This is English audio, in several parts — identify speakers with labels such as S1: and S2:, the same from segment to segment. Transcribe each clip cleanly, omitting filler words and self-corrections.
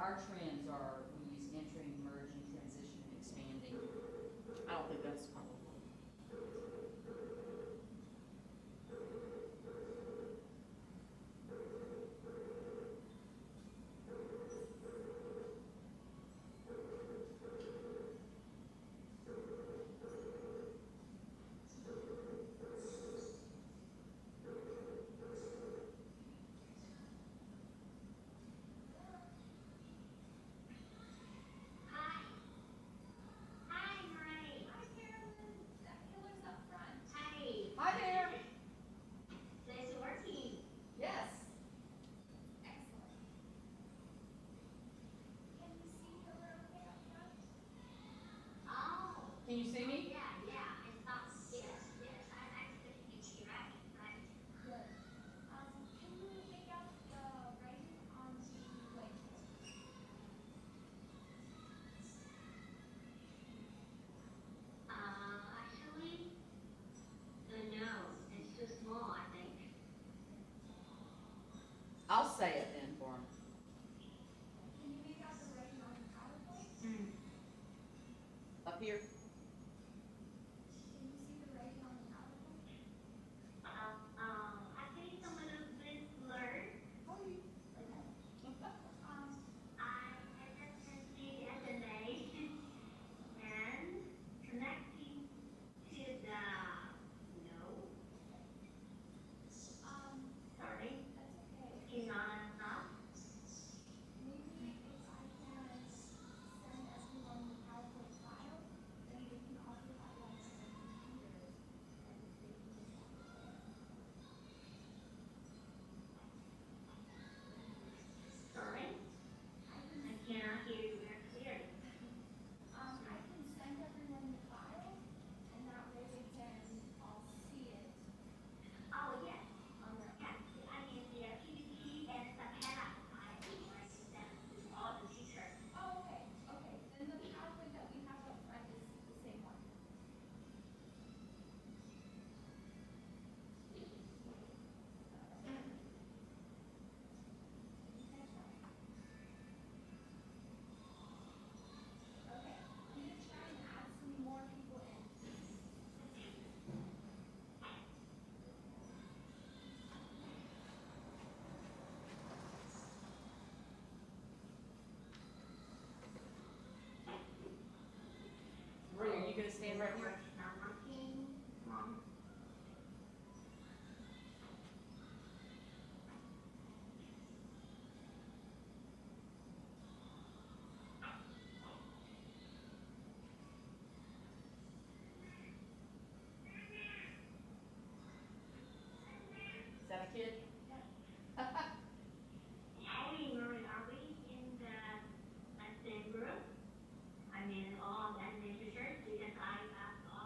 S1: our trends are, we use entering, merging, transition, and expanding.
S2: I don't think that's probably.
S3: Hi. Hi, Marie. Hi, Carolyn. That killer's up front. Hi.
S1: Hi there.
S3: So it's working.
S1: Yes.
S3: Excellent. Can you see killer okay up front? Oh.
S1: Can you see me?
S3: Yeah. I thought, yes. I can see right. Good. Can you make out the writing on the whiteboard? Actually, no, it's too small, I think.
S1: I'll say it then for him.
S3: Can you make out the writing on the PowerPoint?
S1: Up here.
S3: Can you see the writing on the PowerPoint? I think it's a little bit blurred. Oh, okay. I just can see the name and connecting to the no. Sorry. That's okay. It's not enough. Maybe if I can send everyone the PowerPoint file, then they can also have one on their computer and they can just have it there. Sorry? I cannot hear you very clearly. I can send everyone the file and that way they can all see it. Oh, yes. On their own. I mean the PPT and the handout file where I send to all the teachers. Oh, okay. Then the PowerPoint that we have up front is the same one. Okay, I'm gonna try and add some more people in.
S1: Maria, are you gonna stand right here?
S3: Not working. Mom.
S1: Is that a kid?
S3: Hey, Marie, are we in the same group? I mean, all that literature because I asked all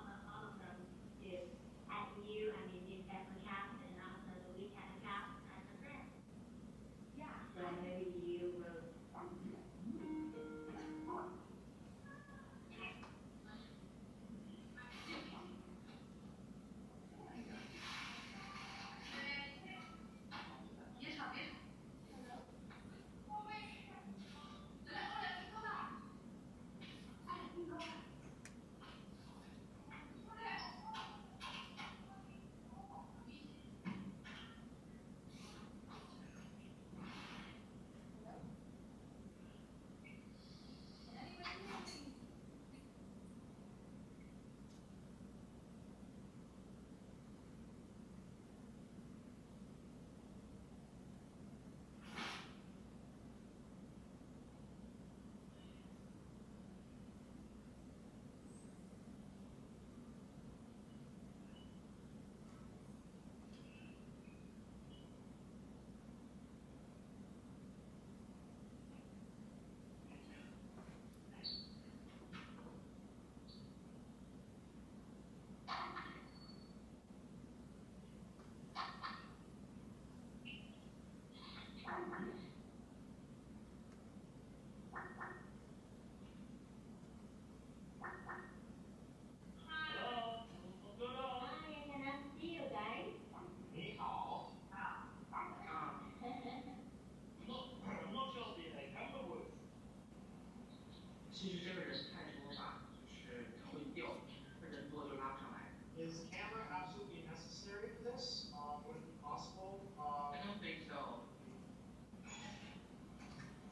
S2: 其实这个人太多吧，就是会掉，人多就拉不上来。
S4: Is camera absolutely necessary for this? Would it be possible?
S2: I don't think so.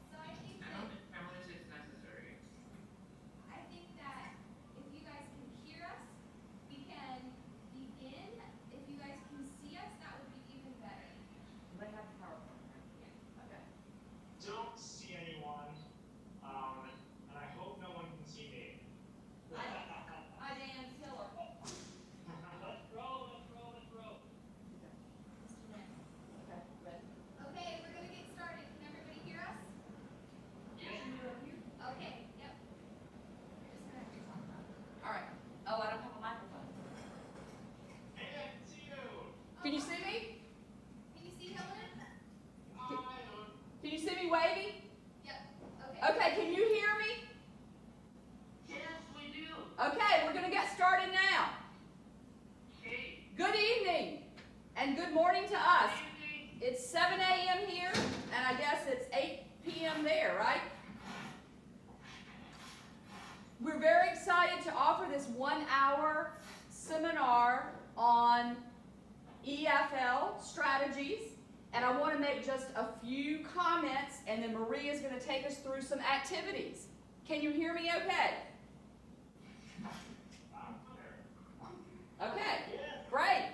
S3: So I think
S2: I
S3: that
S2: don't think cameras is necessary.
S3: if you guys can hear us, we can begin. If you guys can see us, that would be even better.
S1: They have PowerPoint, right?
S3: Yeah.
S1: Okay.
S4: Don't see anyone, and I hope no one can see me.
S3: I am Tiller.
S4: Let's roll, let's roll, let's roll.
S1: Okay, ready?
S3: Okay, we're gonna get started. Can everybody hear us? Okay, yep. You're just gonna have to talk about it.
S1: All right. Oh, I don't have a microphone.
S4: Hey, I can see you.
S1: Can you see me?
S3: Can you see Helen?
S1: Can you see me waving?
S3: Yep. Okay.
S1: Okay, can you hear me?
S2: Yes, we do.
S1: Okay, we're going to get started now.
S2: Okay.
S1: Good evening and good morning to us. It's 7 a.m. here, and I guess it's 8 p.m. there, right? We're very excited to offer this 1-hour seminar on EFL strategies, and I want to make just a few comments, and then Marie is going to take us through some activities. Can you hear me okay? Okay, great.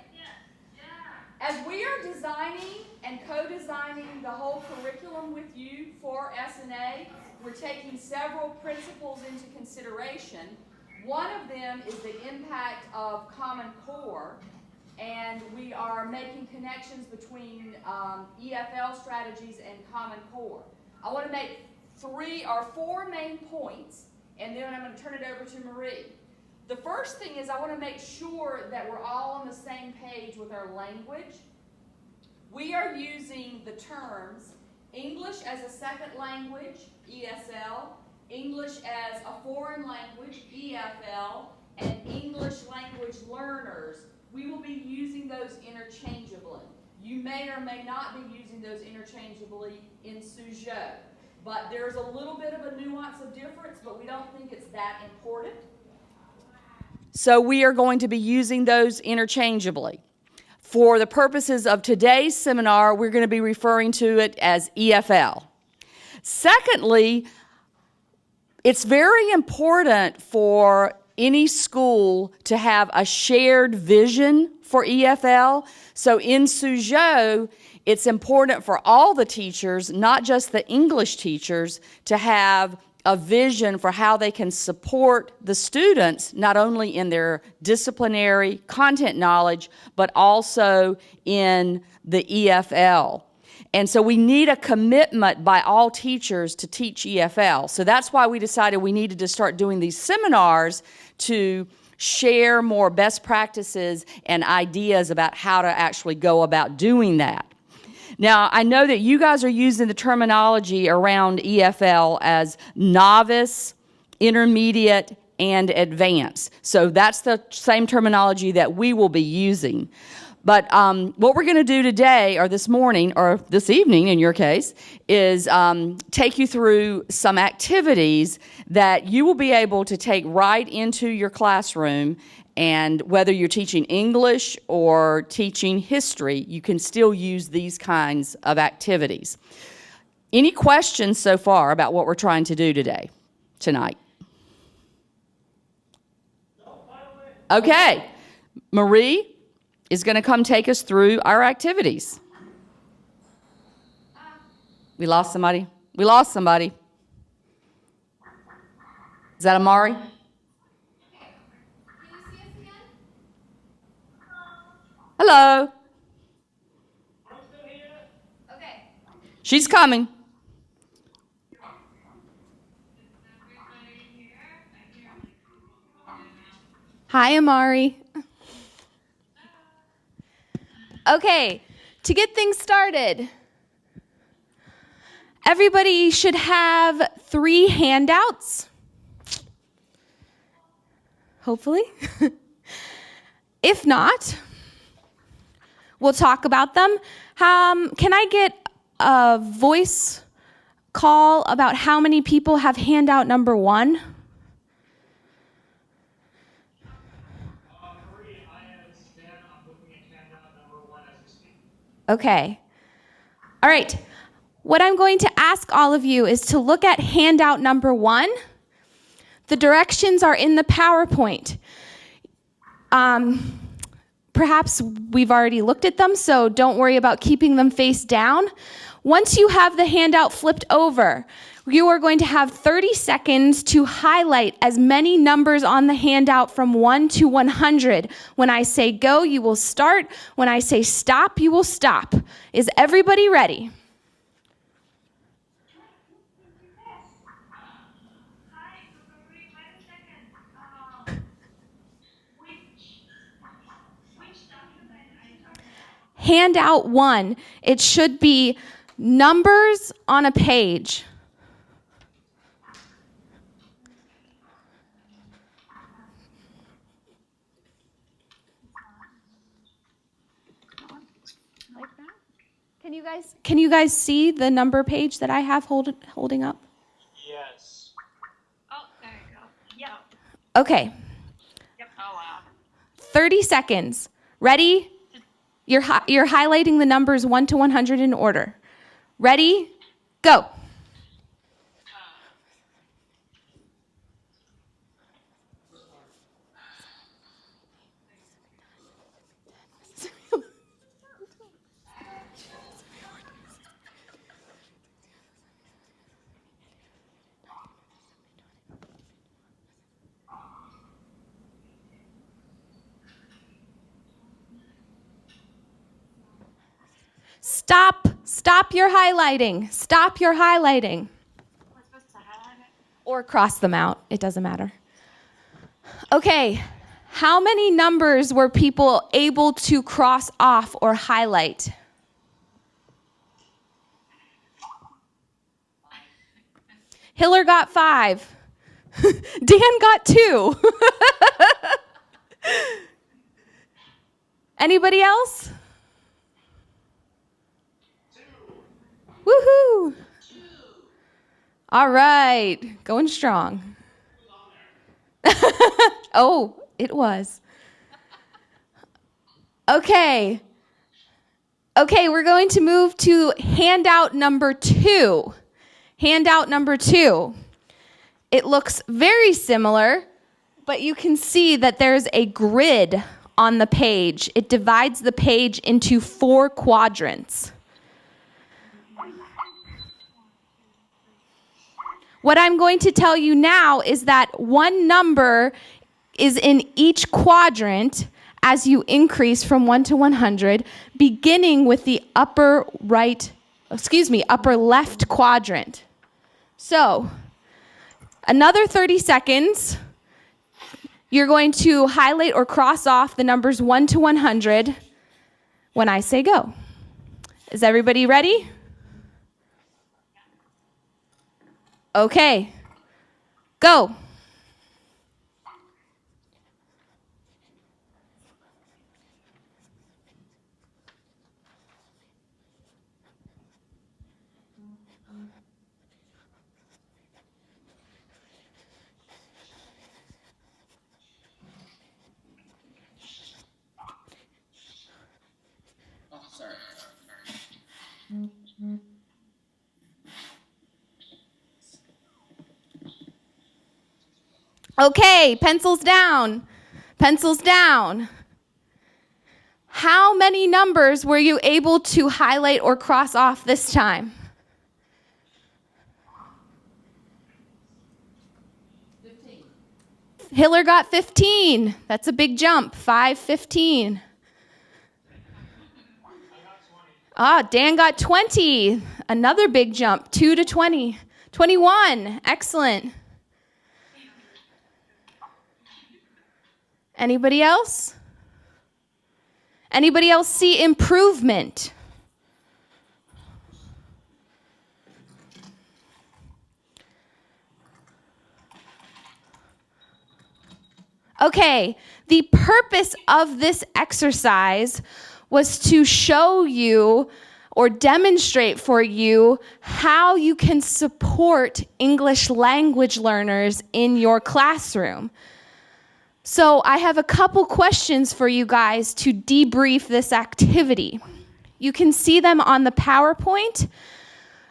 S1: As we are designing and co-designing the whole curriculum with you for SNA, we're taking several principles into consideration. One of them is the impact of Common Core, and we are making connections between EFL strategies and Common Core. I want to make 3 or 4 main points, and then I'm going to turn it over to Marie. The first thing is I want to make sure that we're all on the same page with our language. We are using the terms English as a second language, ESL, English as a foreign language, EFL, and English language learners. We will be using those interchangeably. You may or may not be using those interchangeably in Suzhou, but there's a little bit of a nuance of difference, but we don't think it's that important. So we are going to be using those interchangeably. For the purposes of today's seminar, we're going to be referring to it as EFL. Secondly, it's very important for any school to have a shared vision for EFL. So in Suzhou, it's important for all the teachers, not just the English teachers, to have a vision for how they can support the students, not only in their disciplinary content knowledge, but also in the EFL. And so we need a commitment by all teachers to teach EFL. So that's why we decided we needed to start doing these seminars to share more best practices and ideas about how to actually go about doing that. Now, I know that you guys are using the terminology around EFL as novice, intermediate, and advanced. So that's the same terminology that we will be using. But what we're going to do today, or this morning, or this evening in your case, is take you through some activities that you will be able to take right into your classroom. And whether you're teaching English or teaching history, you can still use these kinds of activities. Any questions so far about what we're trying to do tonight? Okay. Marie is going to come take us through our activities. We lost somebody? Is that Amari? Hello.
S4: I'm still here.
S3: Okay.
S1: She's coming.
S5: Hi, Amari. Okay, to get things started, everybody should have 3 handouts, hopefully. If not, we'll talk about them. Can I get a voice call about how many people have handout number 1? Okay. All right. What I'm going to ask all of you is to look at handout number 1. The directions are in the PowerPoint. Perhaps we've already looked at them, so don't worry about keeping them face down. Once you have the handout flipped over, you are going to have 30 seconds to highlight as many numbers on the handout from 1 to 100. When I say go, you will start. When I say stop, you will stop. Is everybody ready?
S3: Hi, wait a second. Which document are you talking about?
S5: Handout 1. It should be numbers on a page. Can you guys see the number page that I have holding up?
S4: Yes.
S2: Oh, there you go. Yeah.
S5: Okay.
S2: Yep. Oh, wow.
S5: 30 seconds. Ready? You're highlighting the numbers 1 to 100 in order. Ready? Go. Stop your highlighting. Stop your highlighting.
S2: We're supposed to highlight it?
S5: Or cross them out. It doesn't matter. Okay. How many numbers were people able to cross off or highlight? Hiller got 5. Dan got 2. Anybody else?
S4: 2.
S5: Woohoo! All right, going strong. Oh, it was. Okay, we're going to move to handout number 2. Handout number 2. It looks very similar, but you can see that there's a grid on the page. It divides the page into 4 quadrants. What I'm going to tell you now is that one number is in each quadrant as you increase from 1 to 100, beginning with the upper left quadrant. So, another 30 seconds. You're going to highlight or cross off the numbers 1 to 100 when I say go. Is everybody ready? Okay, go.
S2: Oh, sorry.
S5: Okay, pencils down. Pencils down. How many numbers were you able to highlight or cross off this time?
S1: 15.
S5: Hiller got 15. That's a big jump. 5, 15. Dan got 20. Another big jump. 2 to 20. 21. Excellent. Anybody else? Anybody else see improvement? Okay, the purpose of this exercise was to show you or demonstrate for you how you can support English language learners in your classroom. So I have a couple questions for you guys to debrief this activity. You can see them on the PowerPoint.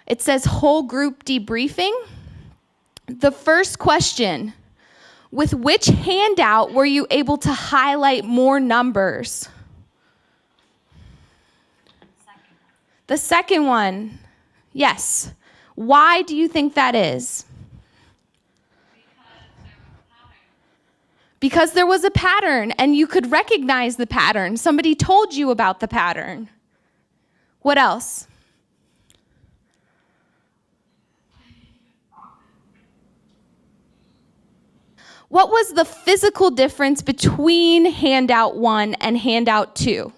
S5: It says whole group debriefing. The first question, with which handout were you able to highlight more numbers? The second one, yes. Why do you think that is? Because there was a pattern and you could recognize the pattern. Somebody told you about the pattern. What else? What was the physical difference between handout 1 and handout 2?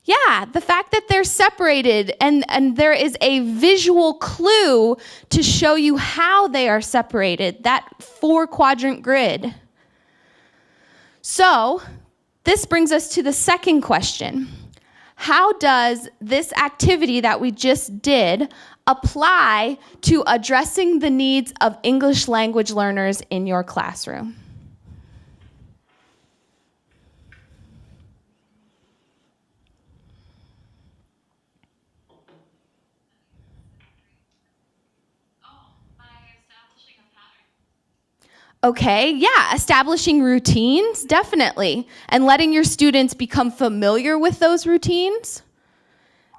S5: Yeah, the fact that they're separated and there is a visual clue to show you how they are separated, that 4-quadrant grid. So, this brings us to the second question. How does this activity that we just did apply to addressing the needs of English language learners in your classroom? Okay, yeah, establishing routines, definitely, and letting your students become familiar with those routines.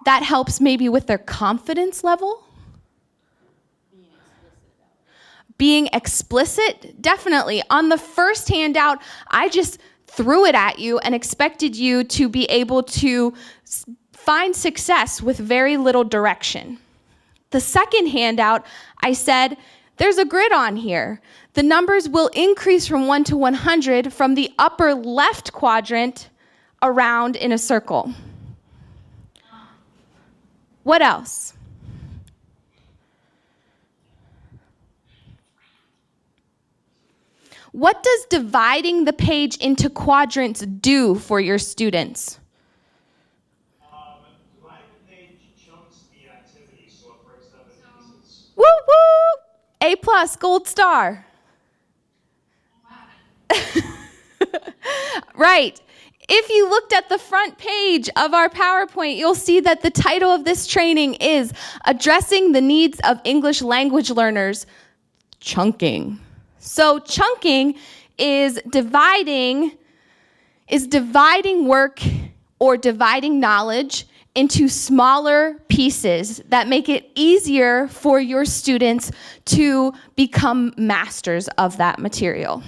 S5: That helps maybe with their confidence level. Being explicit, definitely. On the first handout, I just threw it at you and expected you to be able to find success with very little direction. The second handout, I said, there's a grid on here. The numbers will increase from 1 to 100 from the upper left quadrant around in a circle. What else? What does dividing the page into quadrants do for your students?
S4: Dividing the page chunks the activity, so it breaks them into pieces.
S5: Woo woo! A+, gold star. Right. If you looked at the front page of our PowerPoint, you'll see that the title of this training is Addressing the Needs of English Language Learners, Chunking. So chunking is dividing work or dividing knowledge into smaller pieces that make it easier for your students to become masters of that material.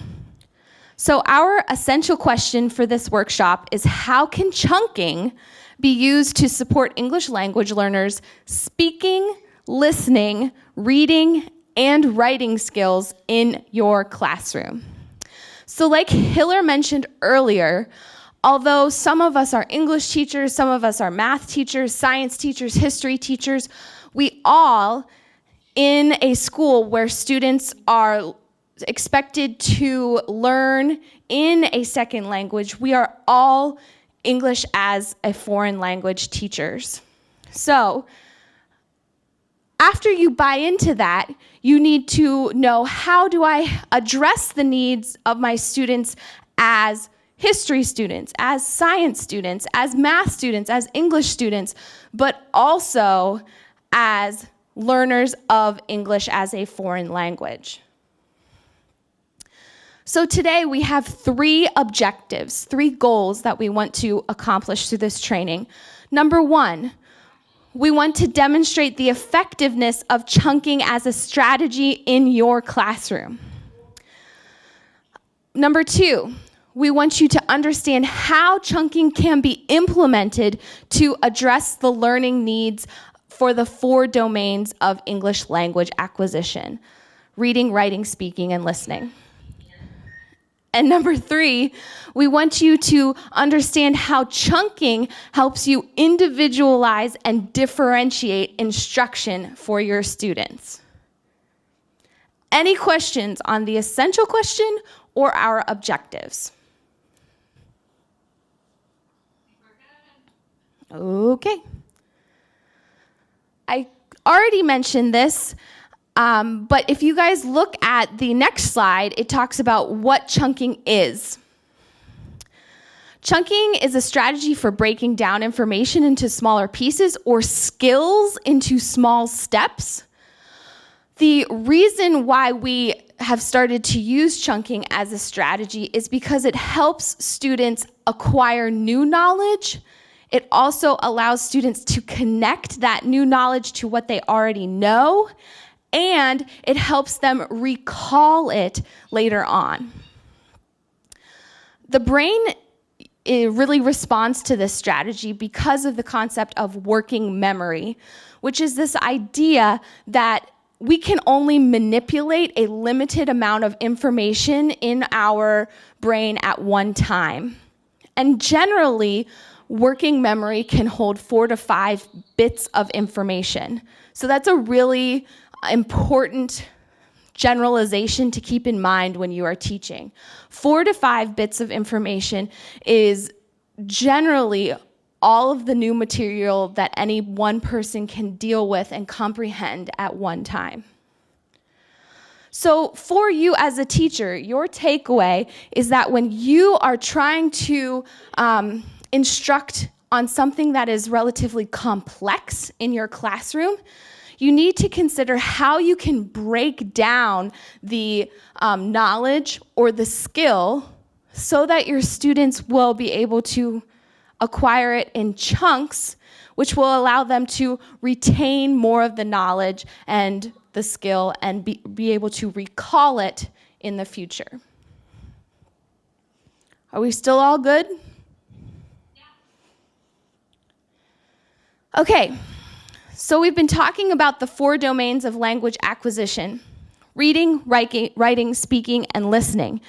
S5: So our essential question for this workshop is, how can chunking be used to support English language learners' speaking, listening, reading, and writing skills in your classroom? So like Hiller mentioned earlier, although some of us are English teachers, some of us are math teachers, science teachers, history teachers, we all, in a school where students are expected to learn in a second language, we are all English as a foreign language teachers. So, after you buy into that, you need to know, how do I address the needs of my students as history students, as science students, as math students, as English students, but also as learners of English as a foreign language. So today we have 3 objectives, 3 goals that we want to accomplish through this training. Number 1, we want to demonstrate the effectiveness of chunking as a strategy in your classroom. Number 2, we want you to understand how chunking can be implemented to address the learning needs for the 4 domains of English language acquisition: reading, writing, speaking, and listening. And number 3, we want you to understand how chunking helps you individualize and differentiate instruction for your students. Any questions on the essential question or our objectives? Okay. I already mentioned this, but if you guys look at the next slide, it talks about what chunking is. Chunking is a strategy for breaking down information into smaller pieces or skills into small steps. The reason why we have started to use chunking as a strategy is because it helps students acquire new knowledge. It also allows students to connect that new knowledge to what they already know, and it helps them recall it later on. The brain really responds to this strategy because of the concept of working memory, which is this idea that we can only manipulate a limited amount of information in our brain at one time. And generally, working memory can hold 4 to 5 bits of information. So that's a really important generalization to keep in mind when you are teaching. 4 to 5 bits of information is generally all of the new material that any one person can deal with and comprehend at one time. So for you as a teacher, your takeaway is that when you are trying to instruct on something that is relatively complex in your classroom, you need to consider how you can break down the knowledge or the skill so that your students will be able to acquire it in chunks, which will allow them to retain more of the knowledge and the skill and be able to recall it in the future. Are we still all good? Okay, so we've been talking about the 4 domains of language acquisition: reading, writing, speaking, and listening.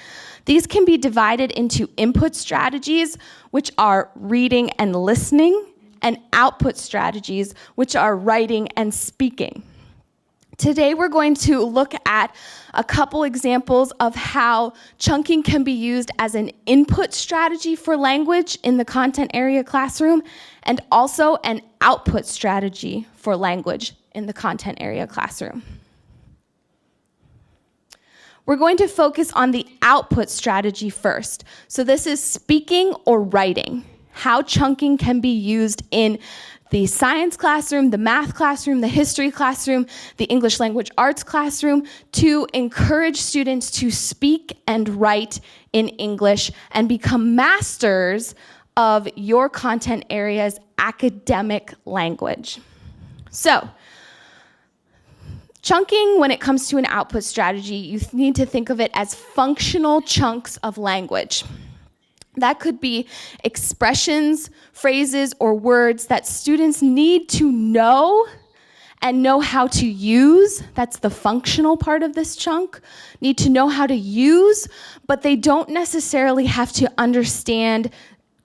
S5: These can be divided into input strategies, which are reading and listening, and output strategies, which are writing and speaking. Today we're going to look at a couple examples of how chunking can be used as an input strategy for language in the content area classroom, and also an output strategy for language in the content area classroom. We're going to focus on the output strategy first. So this is speaking or writing, how chunking can be used in the science classroom, the math classroom, the history classroom, the English language arts classroom, to encourage students to speak and write in English and become masters of your content area's academic language. So, chunking, when it comes to an output strategy, you need to think of it as functional chunks of language. That could be expressions, phrases, or words that students need to know and know how to use. That's the functional part of this chunk. Need to know how to use, but they don't necessarily have to understand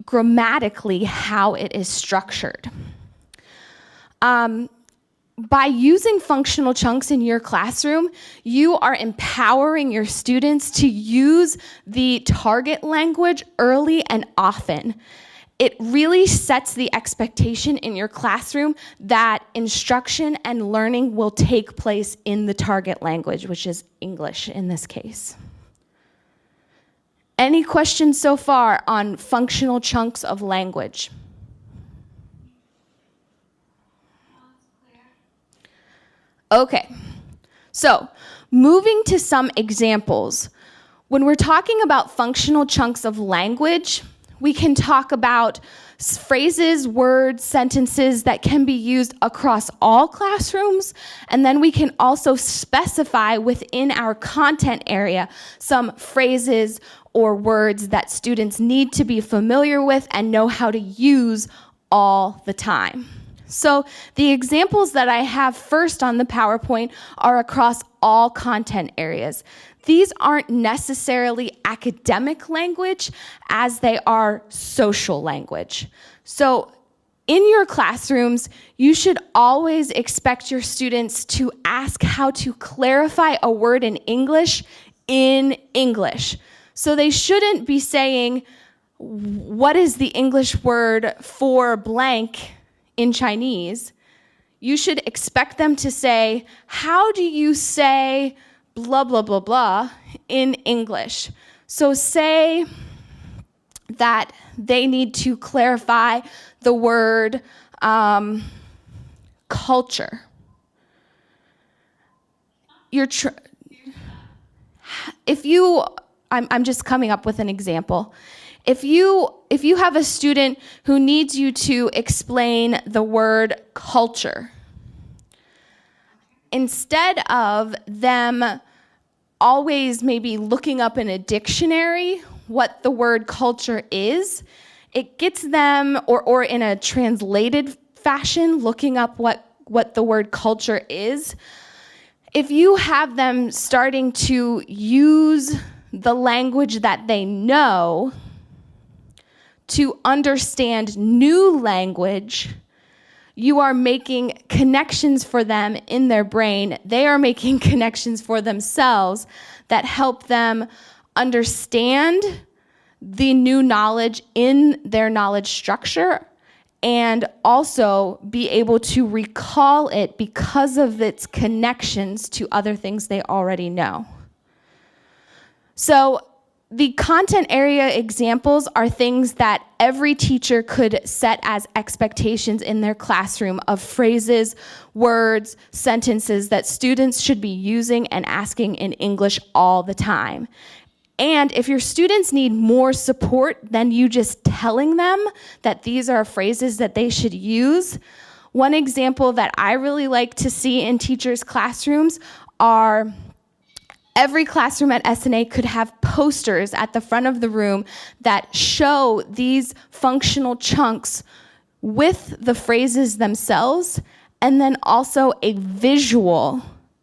S5: grammatically how it is structured. By using functional chunks in your classroom, you are empowering your students to use the target language early and often. It really sets the expectation in your classroom that instruction and learning will take place in the target language, which is English in this case. Any questions so far on functional chunks of language? Okay, so moving to some examples. When we're talking about functional chunks of language, we can talk about phrases, words, sentences that can be used across all classrooms, and then we can also specify within our content area some phrases or words that students need to be familiar with and know how to use all the time. So the examples that I have first on the PowerPoint are across all content areas. These aren't necessarily academic language as they are social language. So in your classrooms, you should always expect your students to ask how to clarify a word in English. So they shouldn't be saying, what is the English word for blank in Chinese? You should expect them to say, how do you say blah, blah, blah, blah in English? So say, that they need to clarify the word culture. I'm just coming up with an example. If you have a student who needs you to explain the word culture, instead of them always maybe looking up in a dictionary what the word culture is, it gets them, or in a translated fashion, looking up what the word culture is. If you have them starting to use the language that they know to understand new language, you are making connections for them in their brain. They are making connections for themselves that help them understand the new knowledge in their knowledge structure and also be able to recall it because of its connections to other things they already know. So the content area examples are things that every teacher could set as expectations in their classroom of phrases, words, sentences that students should be using and asking in English all the time. And if your students need more support than you just telling them that these are phrases that they should use, one example that I really like to see in teachers' classrooms are every classroom at SNA could have posters at the front of the room that show these functional chunks with the phrases themselves, and then also a visual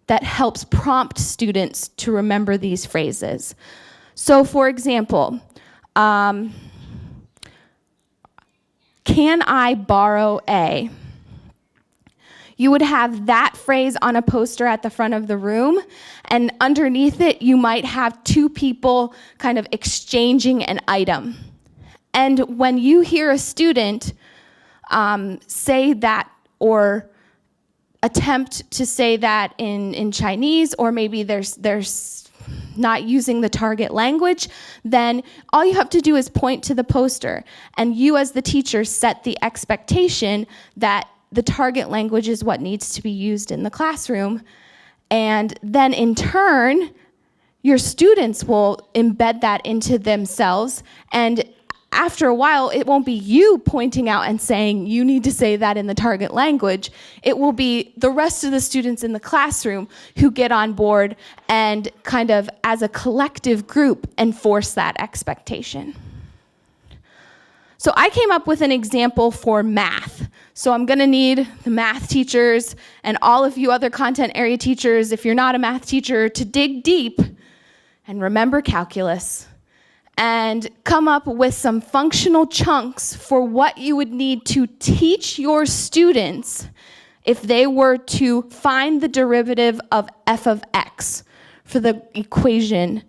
S5: that helps prompt students to remember these phrases. So, for example, can I borrow a? You would have that phrase on a poster at the front of the room, and underneath it, you might have two people kind of exchanging an item. And when you hear a student say that or attempt to say that in Chinese, or maybe there's not using the target language, then all you have to do is point to the poster, and you as the teacher set the expectation that the target language is what needs to be used in the classroom. And then in turn, your students will embed that into themselves, and after a while, it won't be you pointing out and saying, you need to say that in the target language. It will be the rest of the students in the classroom who get on board and kind of, as a collective group, enforce that expectation. So I came up with an example for math. So I'm gonna need the math teachers and all of you other content area teachers, if you're not a math teacher, to dig deep and remember calculus and come up with some functional chunks for what you would need to teach your students if they were to find the derivative of f of x for the equation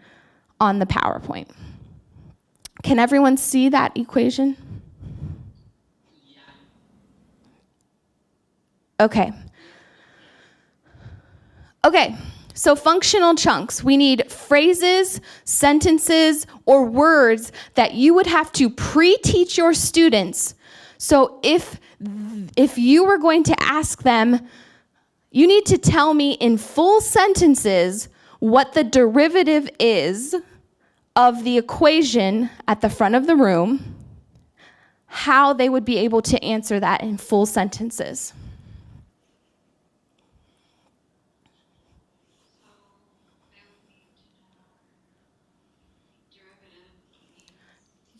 S5: on the PowerPoint. Can everyone see that equation? Okay. So functional chunks, we need phrases, sentences, or words that you would have to pre-teach your students. So if you were going to ask them, you need to tell me in full sentences what the derivative is of the equation at the front of the room, how they would be able to answer that in full sentences.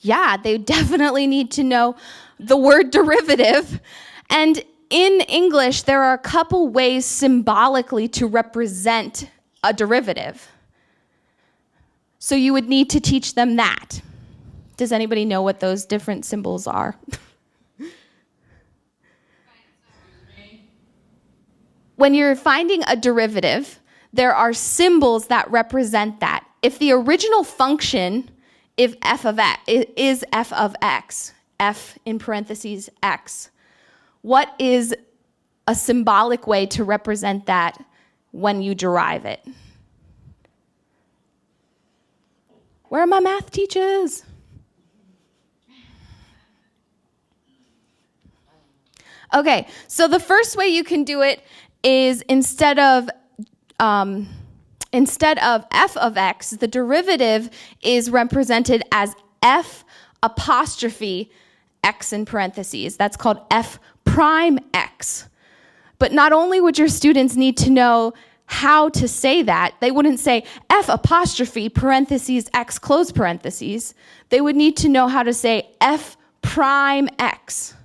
S5: Yeah, they definitely need to know the word derivative. And in English, there are a couple ways symbolically to represent a derivative. So you would need to teach them that. Does anybody know what those different symbols are? When you're finding a derivative, there are symbols that represent that. If the original function if f of x is f of x, f in parentheses x, what is a symbolic way to represent that when you derive it? Where are my math teachers? Okay, so the first way you can do it is instead of f of x, the derivative is represented as f apostrophe x in parentheses. That's called f prime x. But not only would your students need to know how to say that, they wouldn't say f apostrophe parentheses x close parentheses. They would need to know how to say f prime x.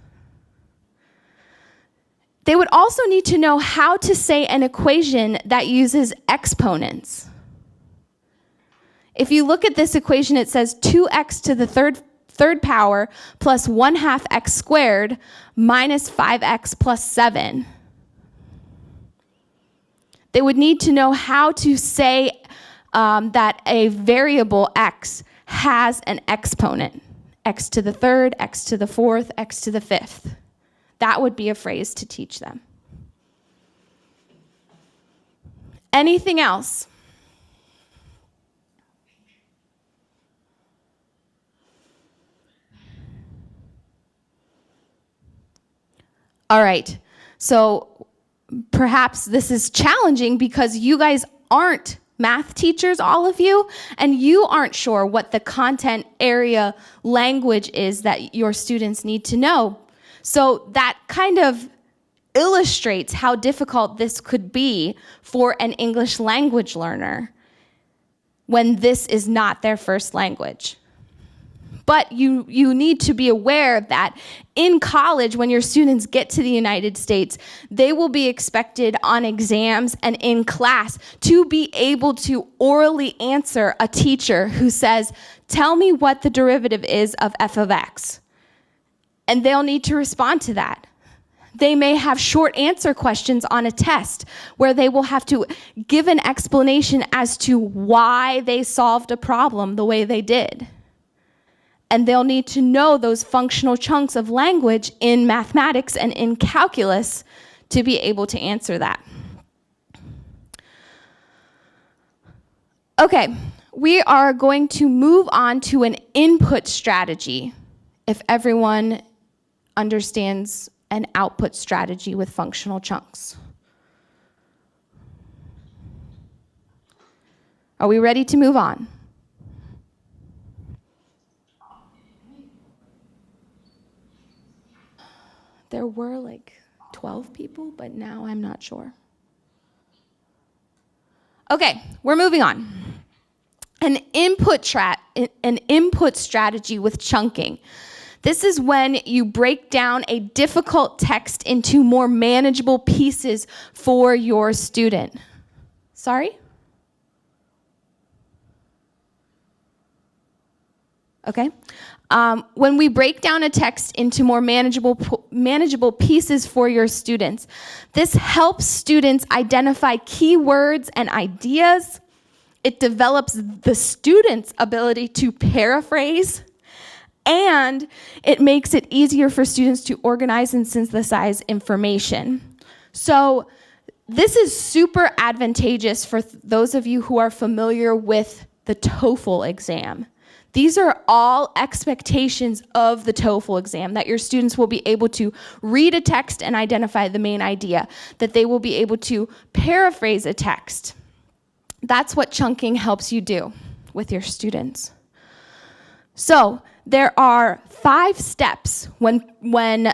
S5: They would also need to know how to say an equation that uses exponents. If you look at this equation, it says 2x to the third power plus 1/2 x squared minus 5x plus 7. They would need to know how to say that a variable x has an exponent. X to the third, x to the fourth, x to the fifth. That would be a phrase to teach them. Anything else? All right, so perhaps this is challenging because you guys aren't math teachers, all of you, and you aren't sure what the content area language is that your students need to know. So that kind of illustrates how difficult this could be for an English language learner when this is not their first language. But you need to be aware that in college, when your students get to the United States, they will be expected on exams and in class to be able to orally answer a teacher who says, "Tell me what the derivative is of f of x." And they'll need to respond to that. They may have short answer questions on a test where they will have to give an explanation as to why they solved a problem the way they did. And they'll need to know those functional chunks of language in mathematics and in calculus to be able to answer that. Okay, we are going to move on to an input strategy, if everyone understands an output strategy with functional chunks. Are we ready to move on? There were like 12 people, but now I'm not sure. Okay, we're moving on. An input strategy with chunking. This is when you break down a difficult text into more manageable pieces for your student. Sorry? Okay. When we break down a text into more manageable pieces for your students, this helps students identify keywords and ideas. It develops the student's ability to paraphrase, and it makes it easier for students to organize and synthesize information. So this is super advantageous for those of you who are familiar with the TOEFL exam. These are all expectations of the TOEFL exam, that your students will be able to read a text and identify the main idea, that they will be able to paraphrase a text. That's what chunking helps you do with your students. So there are 5 steps when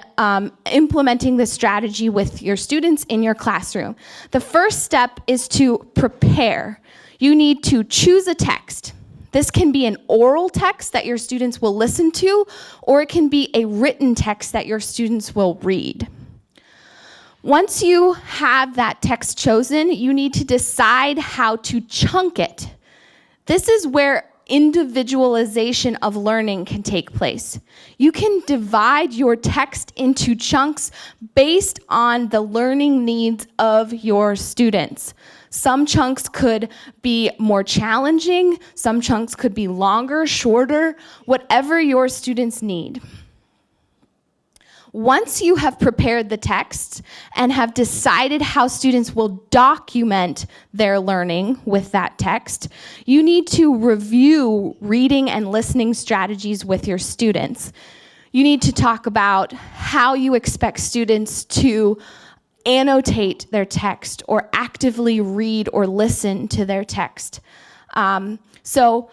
S5: implementing this strategy with your students in your classroom. The first step is to prepare. You need to choose a text. This can be an oral text that your students will listen to, or it can be a written text that your students will read. Once you have that text chosen, you need to decide how to chunk it. This is where individualization of learning can take place. You can divide your text into chunks based on the learning needs of your students. Some chunks could be more challenging, some chunks could be longer, shorter, whatever your students need. Once you have prepared the text and have decided how students will document their learning with that text, you need to review reading and listening strategies with your students. you need to talk about how you expect students to annotate their text or actively read or listen to their text. So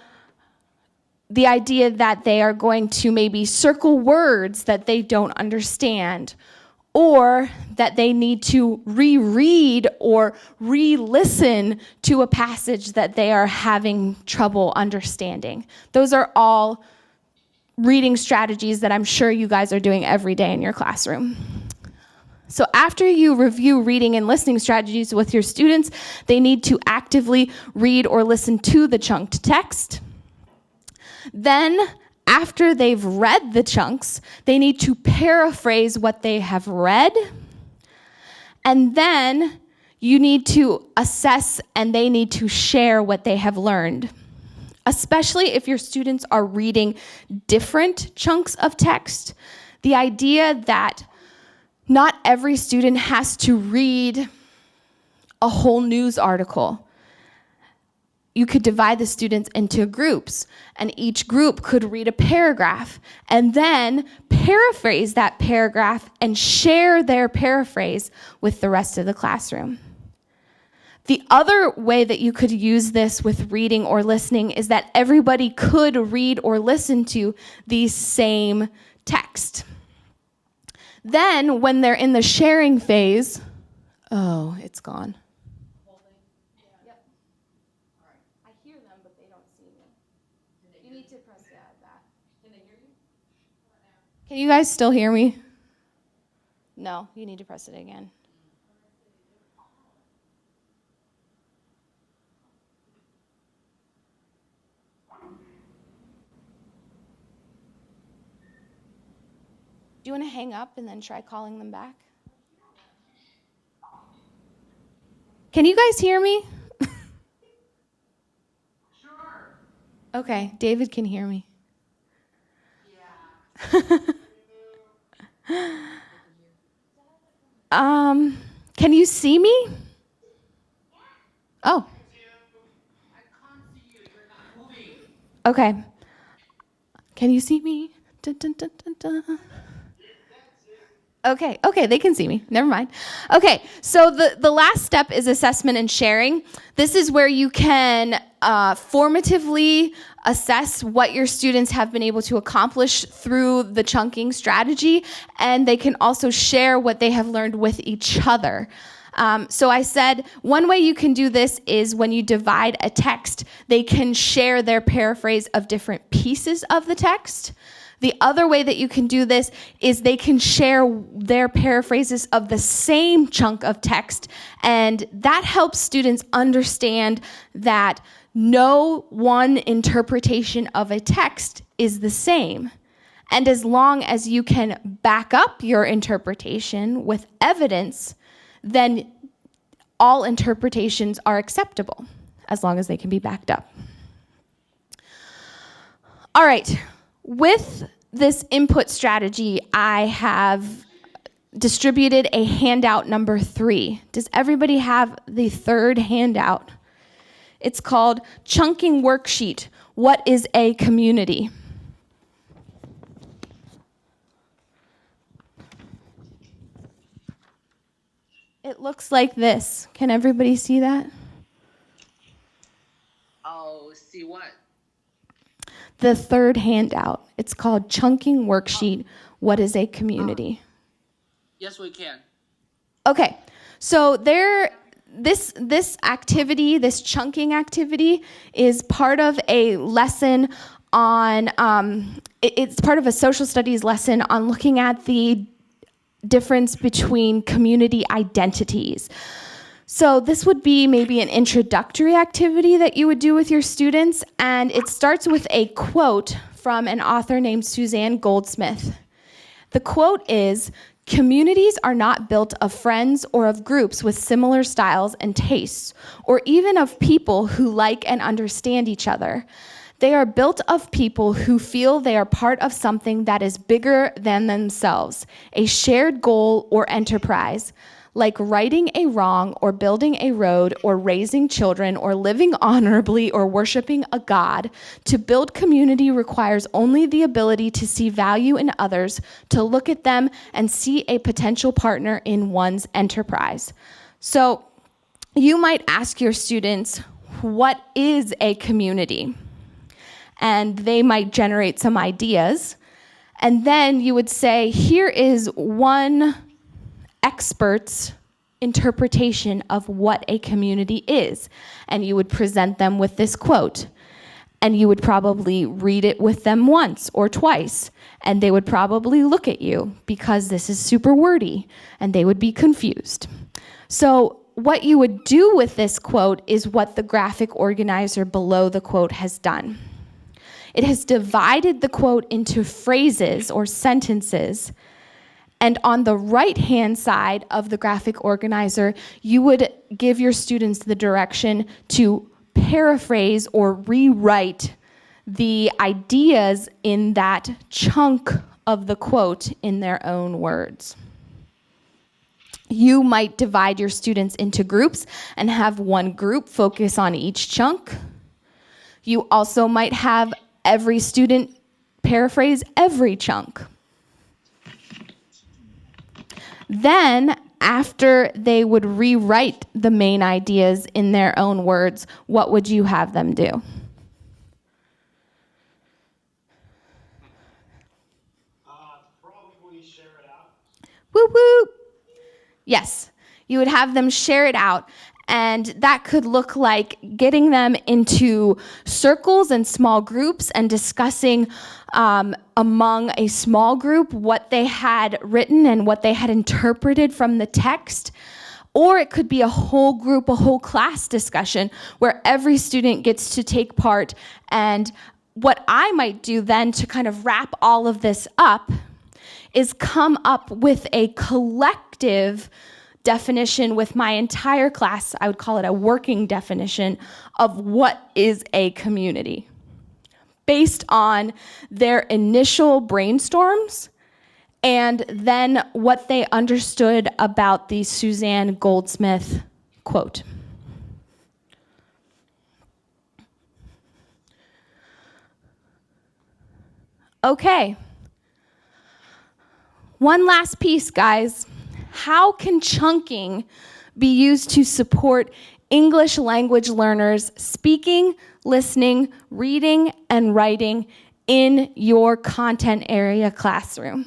S5: the idea that they are going to maybe circle words that they don't understand, or that they need to reread or re-listen to a passage that they are having trouble understanding. Those are all reading strategies that I'm sure you guys are doing every day in your classroom. So after you review reading and listening strategies with your students, they need to actively read or listen to the chunked text. Then, after they've read the chunks, they need to paraphrase what they have read. And then you need to assess and they need to share what they have learned. Especially if your students are reading different chunks of text, the idea that not every student has to read a whole news article. You could divide the students into groups, and each group could read a paragraph and then paraphrase that paragraph and share their paraphrase with the rest of the classroom. The other way that you could use this with reading or listening is that everybody could read or listen to the same text. Then, when they're in the sharing phase, oh, it's gone. Yep. I hear them, but they don't see me. You need to press that. Can they hear you? Can you guys still hear me? No, you need to press it again. Do you want to hang up and then try calling them back? Can you guys hear me?
S2: Sure.
S5: Okay, David can hear me.
S2: Yeah.
S5: Can you see me? Oh,
S2: I can't see you. You're not moving.
S5: okay. Can you see me? Dun, dun, dun, dun, dun. Okay, they can see me. Never mind. Okay, so the last step is assessment and sharing. This is where you can formatively assess what your students have been able to accomplish through the chunking strategy, and they can also share what they have learned with each other. So I said one way you can do this is when you divide a text, they can share their paraphrase of different pieces of the text. The other way that you can do this is they can share their paraphrases of the same chunk of text, and that helps students understand that no one interpretation of a text is the same. And as long as you can back up your interpretation with evidence, then all interpretations are acceptable, as long as they can be backed up. All right. With this input strategy, I have distributed a handout number 3. Does everybody have the third handout? It's called Chunking Worksheet, What is a Community? It looks like this. Can everybody see that?
S2: Oh, see what?
S5: The third handout. It's called Chunking Worksheet, What is a Community?
S2: Yes, we can.
S5: Okay, so this activity, this chunking activity, is part of a lesson on, it's part of a social studies lesson on looking at the difference between community identities. So this would be maybe an introductory activity that you would do with your students, and it starts with a quote from an author named Suzanne Goldsmith. The quote is, "Communities are not built of friends or of groups with similar styles and tastes, or even of people who like and understand each other. They are built of people who feel they are part of something that is bigger than themselves, a shared goal or enterprise. like righting a wrong or building a road or raising children or living honorably or worshiping a god. To build community requires only the ability to see value in others, to look at them and see a potential partner in one's enterprise. So you might ask your students, what is a community? And they might generate some ideas. And then you would say, here is one expert's interpretation of what a community is. And you would present them with this quote. And you would probably read it with them once or twice. And they would probably look at you because this is super wordy. And they would be confused. So what you would do with this quote is what the graphic organizer below the quote has done. It has divided the quote into phrases or sentences. And on the right-hand side of the graphic organizer, you would give your students the direction to paraphrase or rewrite the ideas in that chunk of the quote in their own words. You might divide your students into groups and have one group focus on each chunk. You also might have every student paraphrase every chunk. Then, after they would rewrite the main ideas in their own words, what would you have them do?
S4: Probably share it out.
S5: Whoop whoop. Yes, you would have them share it out. And that could look like getting them into circles and small groups and discussing among a small group what they had written and what they had interpreted from the text. Or it could be a whole group, a whole class discussion where every student gets to take part. And what I might do then to kind of wrap all of this up is come up with a collective definition with my entire class. I would call it a working definition of what is a community based on their initial brainstorms and then what they understood about the Suzanne Goldsmith quote. Okay. One last piece, guys. How can chunking be used to support English language learners speaking, listening, reading, and writing in your content area classroom?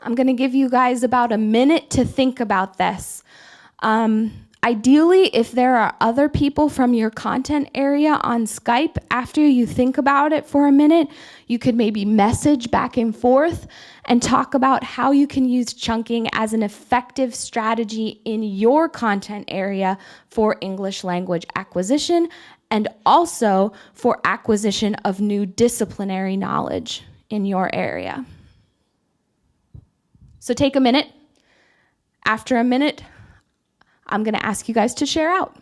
S5: I'm going to give you guys about a minute to think about this. Ideally, if there are other people from your content area on Skype, after you think about it for a minute, you could maybe message back and forth and talk about how you can use chunking as an effective strategy in your content area for English language acquisition and also for acquisition of new disciplinary knowledge in your area. So take a minute. After a minute, I'm going to ask you guys to share out.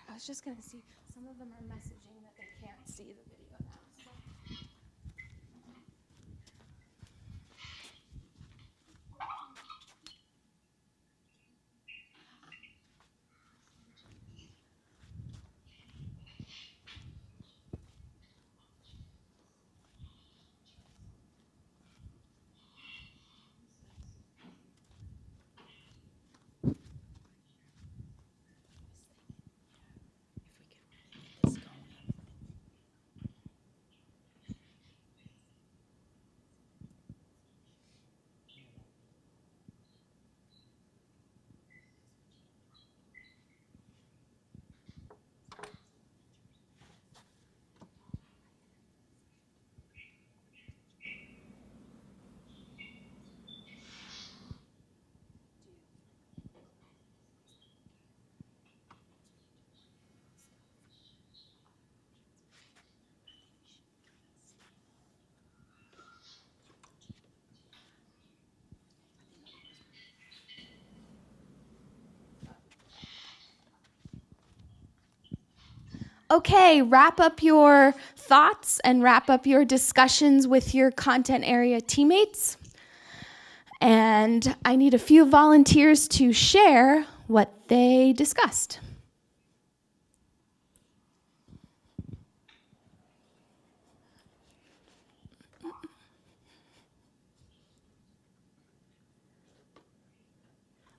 S5: I was just going to see, some of them are messaging that they can't see the video now. Okay, wrap up your thoughts and wrap up your discussions with your content area teammates. And I need a few volunteers to share what they discussed.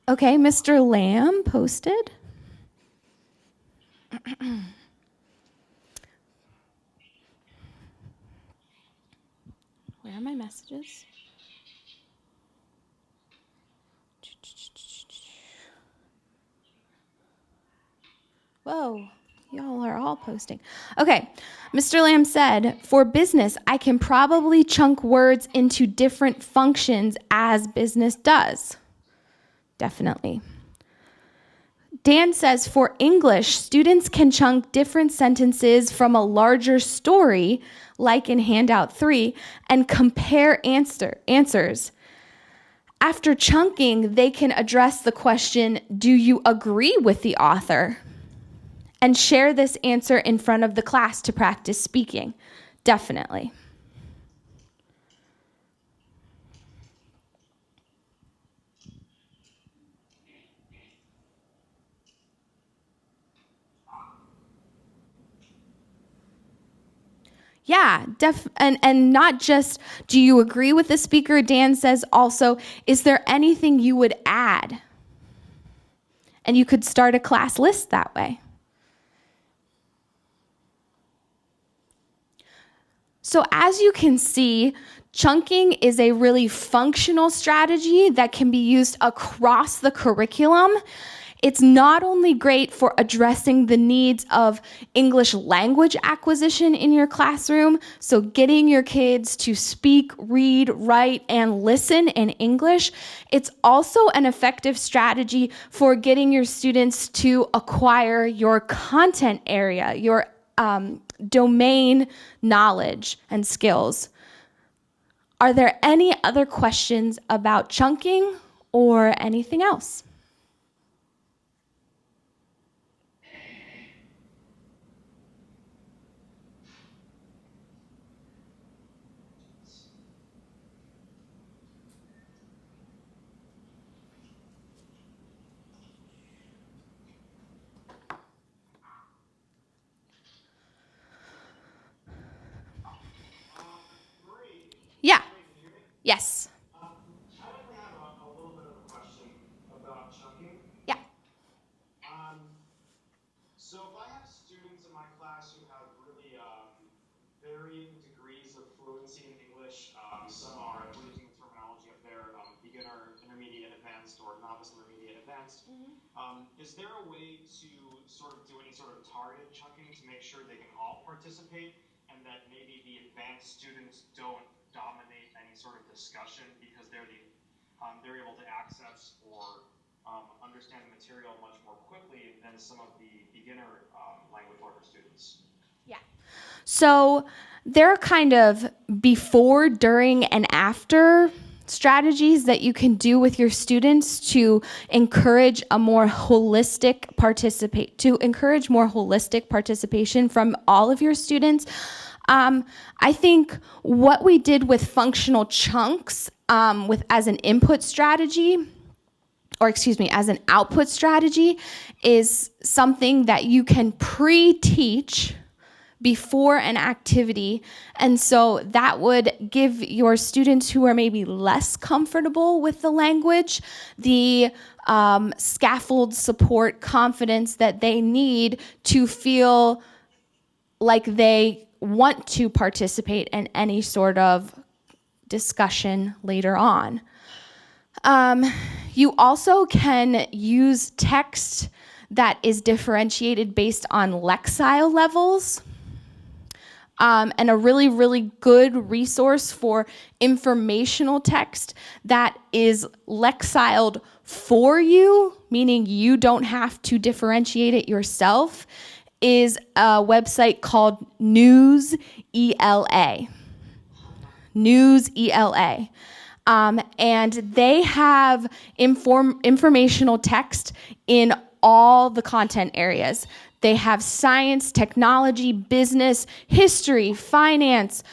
S5: Okay, Mr. Lamb posted. Where are my messages? Whoa, y'all are all posting. Okay, Mr. Lamb said, for business, I can probably chunk words into different functions as business does. Definitely. Dan says, for English, students can chunk different sentences from a larger story, like in Handout 3, and compare answers. After chunking, they can address the question, do you agree with the author? And share this answer in front of the class to practice speaking. Definitely. Yeah, and not just, do you agree with the speaker? Dan says also, is there anything you would add? And you could start a class list that way. So as you can see, chunking is a really functional strategy that can be used across the curriculum. It's not only great for addressing the needs of English language acquisition in your classroom, so getting your kids to speak, read, write, and listen in English. It's also an effective strategy for getting your students to acquire your content area, your domain knowledge and skills. Are there any other questions about chunking or anything else? Yeah. Yes.
S4: I actually have a little bit of a question about chunking.
S5: Yeah.
S4: So if I have students in my class who have really varying degrees of fluency in English, some are, we're using the terminology up there, beginner, intermediate, advanced, or novice, intermediate, advanced. Is there a way to sort of do any sort of targeted chunking to make sure they can all participate, and that maybe the advanced students don't dominate any sort of discussion because they're able to access or understand the material much more quickly than some of the beginner language learner students?
S5: Yeah. So there are kind of before, during, and after strategies that you can do with your students to encourage more holistic participation from all of your students. I think what we did with functional chunks as an input strategy, as an output strategy, is something that you can pre-teach before an activity. And so that would give your students who are maybe less comfortable with the language the scaffold support confidence that they need to feel like they want to participate in any sort of discussion later on. You also can use text that is differentiated based on lexile levels. And a really, really good resource for informational text that is lexiled for you, meaning you don't have to differentiate it yourself, is a website called News ELA. News ELA. And they have informational text in all the content areas. They have science, technology, business, history, finance,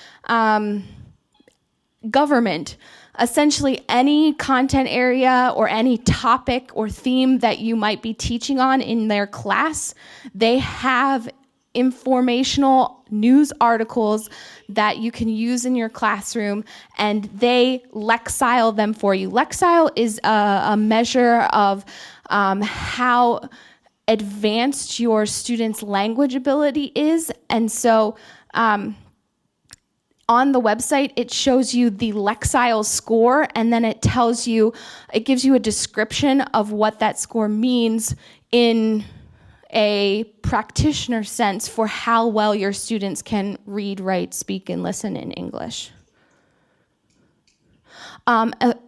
S5: government. Essentially any content area or any topic or theme that you might be teaching on in their class, they have informational news articles that you can use in your classroom, and they lexile them for you. Lexile is a measure of how advanced your students' language ability is, and so on the website, it shows you the Lexile score, and then it tells you, it gives you a description of what that score means in a practitioner sense for how well your students can read, write, speak, and listen in English.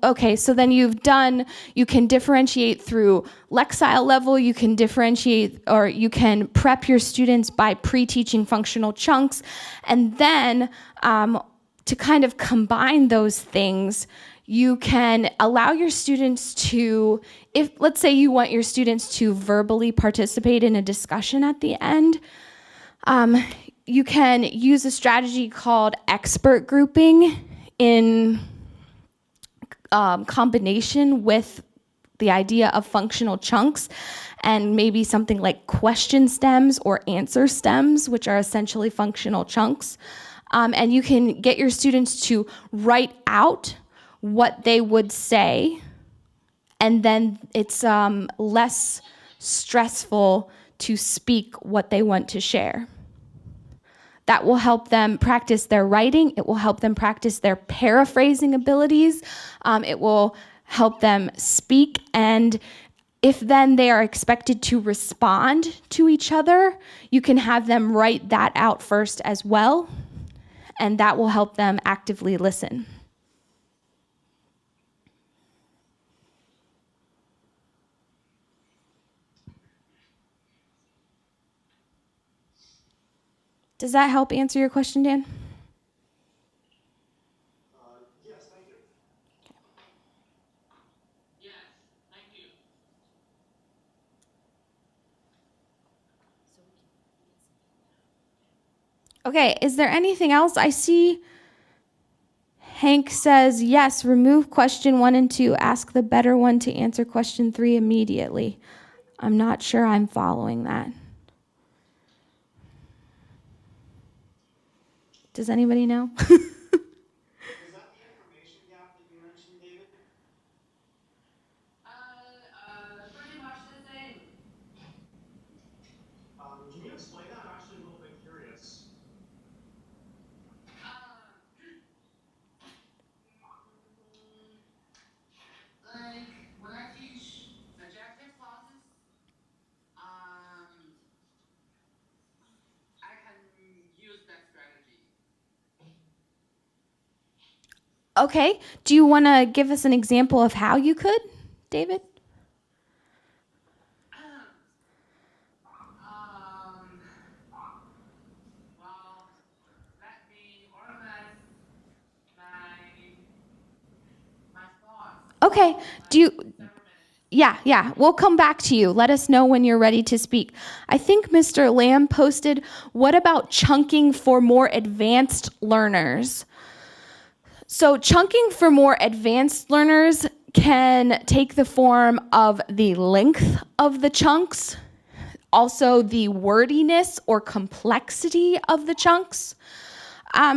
S5: Okay, so then you can differentiate through Lexile level, you can differentiate, or you can prep your students by pre-teaching functional chunks, and then to kind of combine those things, you can allow your students to, if let's say you want your students to verbally participate in a discussion at the end, you can use a strategy called expert grouping in combination with the idea of functional chunks, and maybe something like question stems or answer stems, which are essentially functional chunks. And you can get your students to write out what they would say, and then it's less stressful to speak what they want to share. That will help them practice their writing. It will help them practice their paraphrasing abilities. It will help them speak. And if then they are expected to respond to each other, you can have them write that out first as well. And that will help them actively listen. Does that help answer your question, Dan?
S4: Yes, thank you.
S2: Yes, thank you.
S5: Okay, is there anything else? I see Hank says, yes, remove question 1 and 2. Ask the better one to answer question 3 immediately. I'm not sure I'm following that. Does anybody know?
S4: Is that the information gap that you mentioned, David?
S2: Pretty much the same.
S4: Can you explain that? I'm actually a little bit curious.
S2: Like when I teach adjective clauses, I can use that strategy.
S5: Okay, do you want to give us an example of how you could, David?
S2: Well, let me organize my thoughts.
S5: Okay, do you...
S2: Several minutes.
S5: Yeah, we'll come back to you. Let us know when you're ready to speak. I think Mr. Lamb posted, what about chunking for more advanced learners? So chunking for more advanced learners can take the form of the length of the chunks, also the wordiness or complexity of the chunks.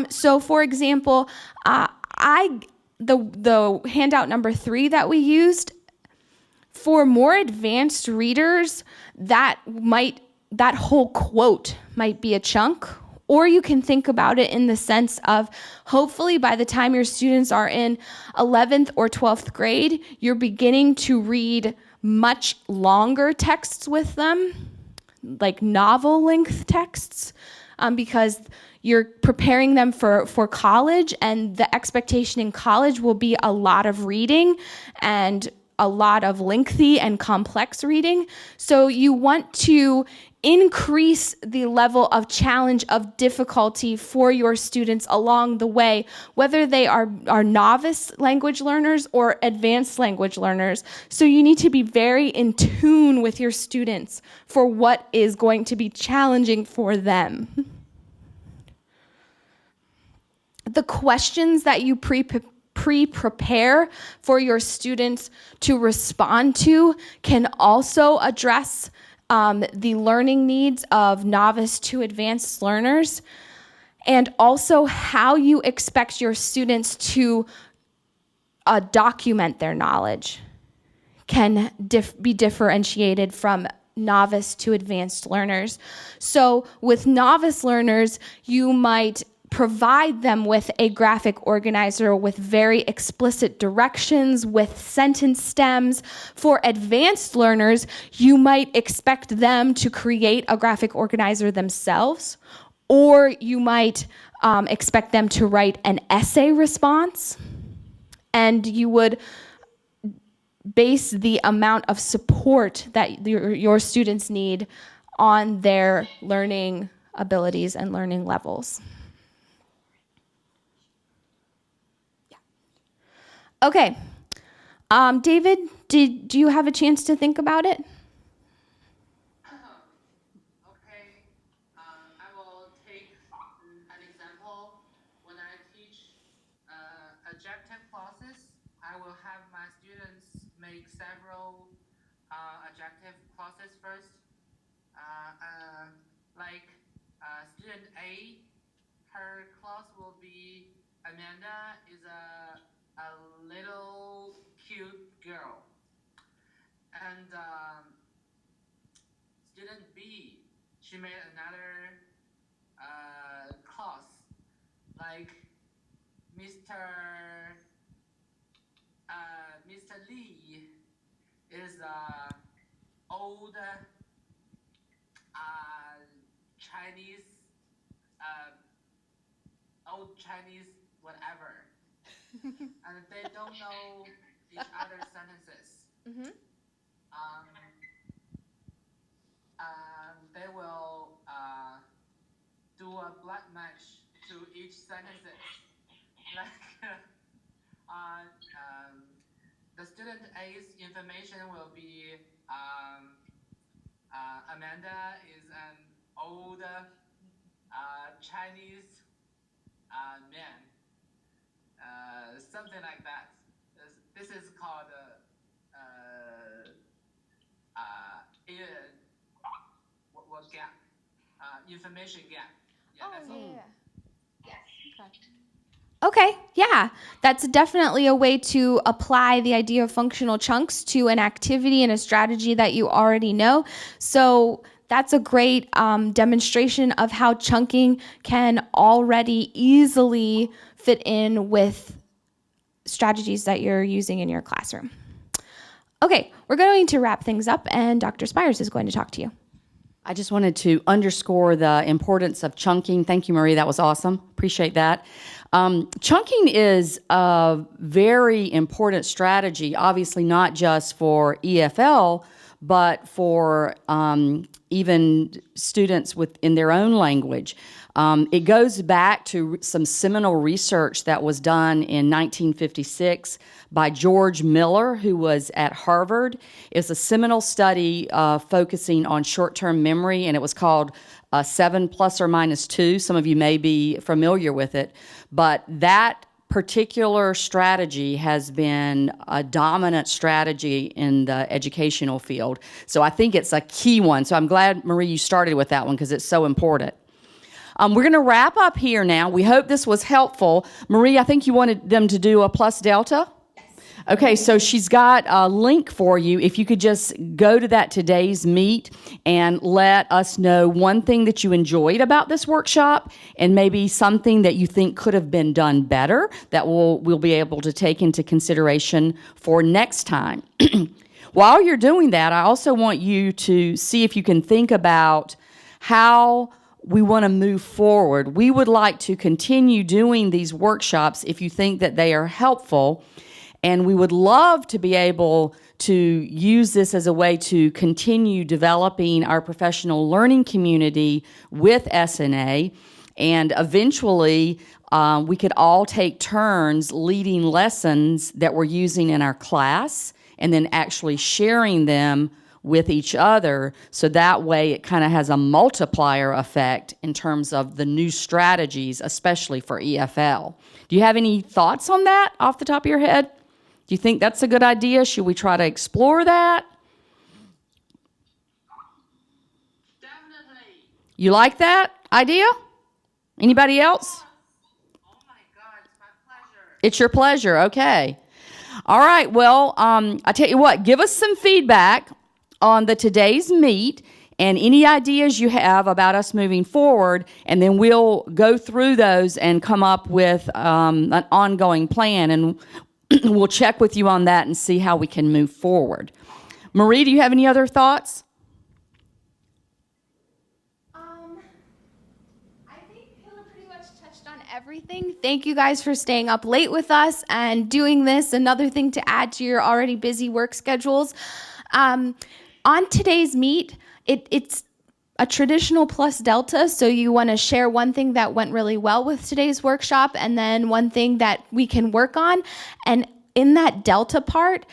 S5: So for example, the handout number 3 that we used, for more advanced readers, that whole quote might be a chunk. Or you can think about it in the sense of, hopefully by the time your students are in 11th or 12th grade, you're beginning to read much longer texts with them, like novel-length texts, because you're preparing them for college, and the expectation in college will be a lot of reading and a lot of lengthy and complex reading. So you want to increase the level of challenge of difficulty for your students along the way, whether they are novice language learners or advanced language learners. So you need to be very in tune with your students for what is going to be challenging for them. The questions that you pre-prepare for your students to respond to can also address the learning needs of novice to advanced learners, and also how you expect your students to document their knowledge can be differentiated from novice to advanced learners. So with novice learners, you might provide them with a graphic organizer with very explicit directions, with sentence stems. For advanced learners, you might expect them to create a graphic organizer themselves, or you might expect them to write an essay response, and you would base the amount of support that your students need on their learning abilities and learning levels. Okay, David, do you have a chance to think about it?
S2: Okay, I will take an example. When I teach adjective clauses, I will have my students make several adjective clauses first. Like student A, her clause will be Amanda is a little cute girl. And student B, she made another clause, like Mr. Lee is a old Chinese whatever. And they don't know each other's sentences.
S5: Mm-hmm.
S2: They will do a black match to each sentences. Like the student A's information will be Amanda is an old Chinese man. Something like that. This is called what gap? Information gap. Yeah, that's all.
S5: Okay, yeah, that's definitely a way to apply the idea of functional chunks to an activity and a strategy that you already know. So that's a great demonstration of how chunking can already easily fit in with strategies that you're using in your classroom. Okay, we're going to wrap things up, and Dr. Spires is going to talk to you.
S6: I just wanted to underscore the importance of chunking. Thank you, Marie. That was awesome. Appreciate that. Chunking is a very important strategy, obviously not just for EFL, but for even students in their own language. It goes back to some seminal research that was done in 1956 by George Miller, who was at Harvard. It's a seminal study focusing on short-term memory, and it was called 7 plus or minus 2. Some of you may be familiar with it, but that particular strategy has been a dominant strategy in the educational field. So I think it's a key one. So I'm glad, Marie, you started with that one because it's so important. We're going to wrap up here now. We hope this was helpful. Marie, I think you wanted them to do a plus delta? Okay, so she's got a link for you. If you could just go to that today's meet and let us know one thing that you enjoyed about this workshop and maybe something that you think could have been done better that we'll be able to take into consideration for next time. While you're doing that, I also want you to see if you can think about how we want to move forward. We would like to continue doing these workshops if you think that they are helpful. And we would love to be able to use this as a way to continue developing our professional learning community with SNA. And eventually, we could all take turns leading lessons that we're using in our class and then actually sharing them with each other, so that way it kind of has a multiplier effect in terms of the new strategies, especially for EFL. Do you have any thoughts on that off the top of your head? Do you think that's a good idea? Should we try to explore that?
S2: Definitely.
S6: You like that idea? Anybody else?
S2: Oh my God, it's my pleasure.
S6: It's your pleasure. Okay. All right. Well, I tell you what, give us some feedback on the today's meet and any ideas you have about us moving forward, and then we'll go through those and come up with an ongoing plan, and we'll check with you on that and see how we can move forward. Marie, do you have any other thoughts?
S5: I think Hilla pretty much touched on everything. Thank you guys for staying up late with us and doing this. Another thing to add to your already busy work schedules. On today's meet, it's a traditional plus delta, so you want to share one thing that went really well with today's workshop and then one thing that we can work on. And in that delta part,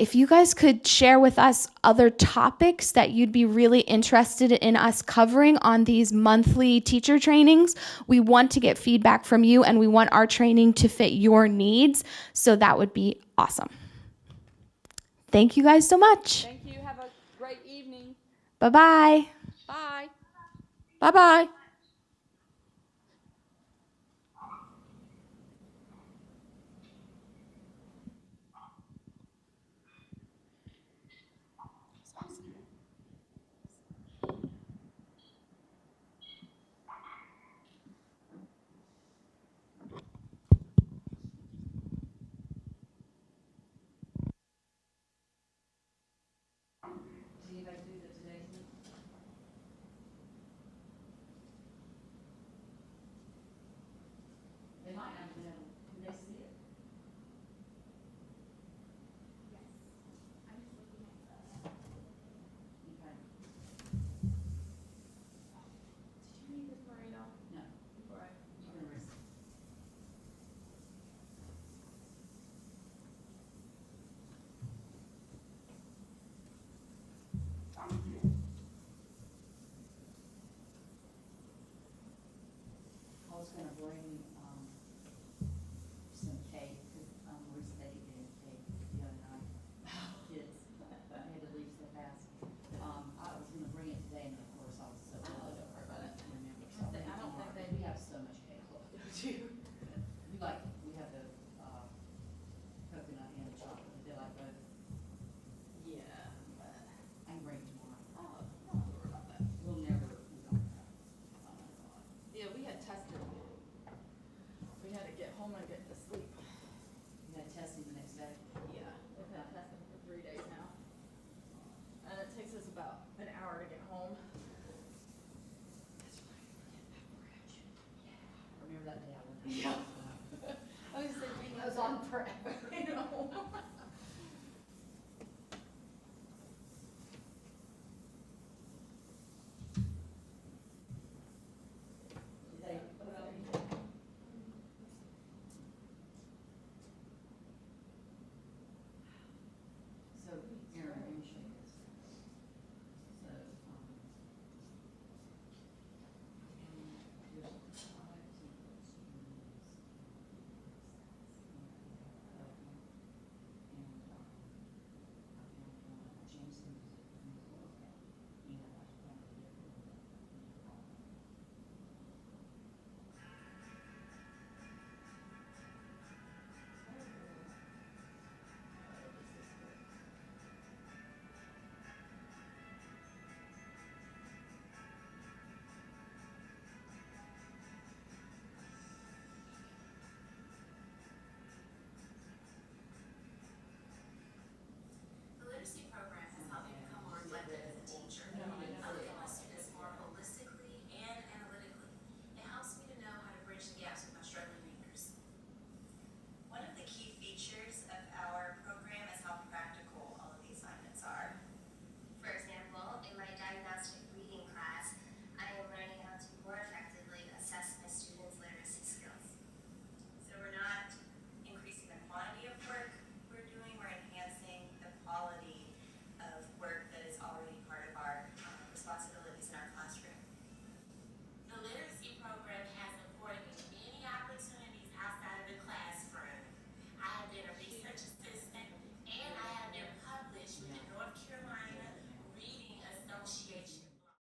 S5: if you guys could share with us other topics that you'd be really interested in us covering on these monthly teacher trainings, we want to get feedback from you and we want our training to fit your needs, so that would be awesome. Thank you guys so much.
S1: Thank you. Have a great evening.
S5: Bye-bye.
S1: Bye.
S6: Bye-bye. I was going to bring some cake, because Marissa had to get cake the other night. Kids, I had to leave so fast. I was going to bring it today, and of course I was so don't worry about it. Remember, so I don't think that we have so much cake left. We have the coconut and the chocolate. They like both. Yeah, but I can bring it tomorrow. Oh, don't worry about that. We don't have.
S1: Yeah, we had tested. We had to get home and get to sleep.
S6: You had testing the next day.
S1: Yeah, we've had testing for 3 days now. And it takes us about an hour to get home.
S6: Remember that day I went? Yeah.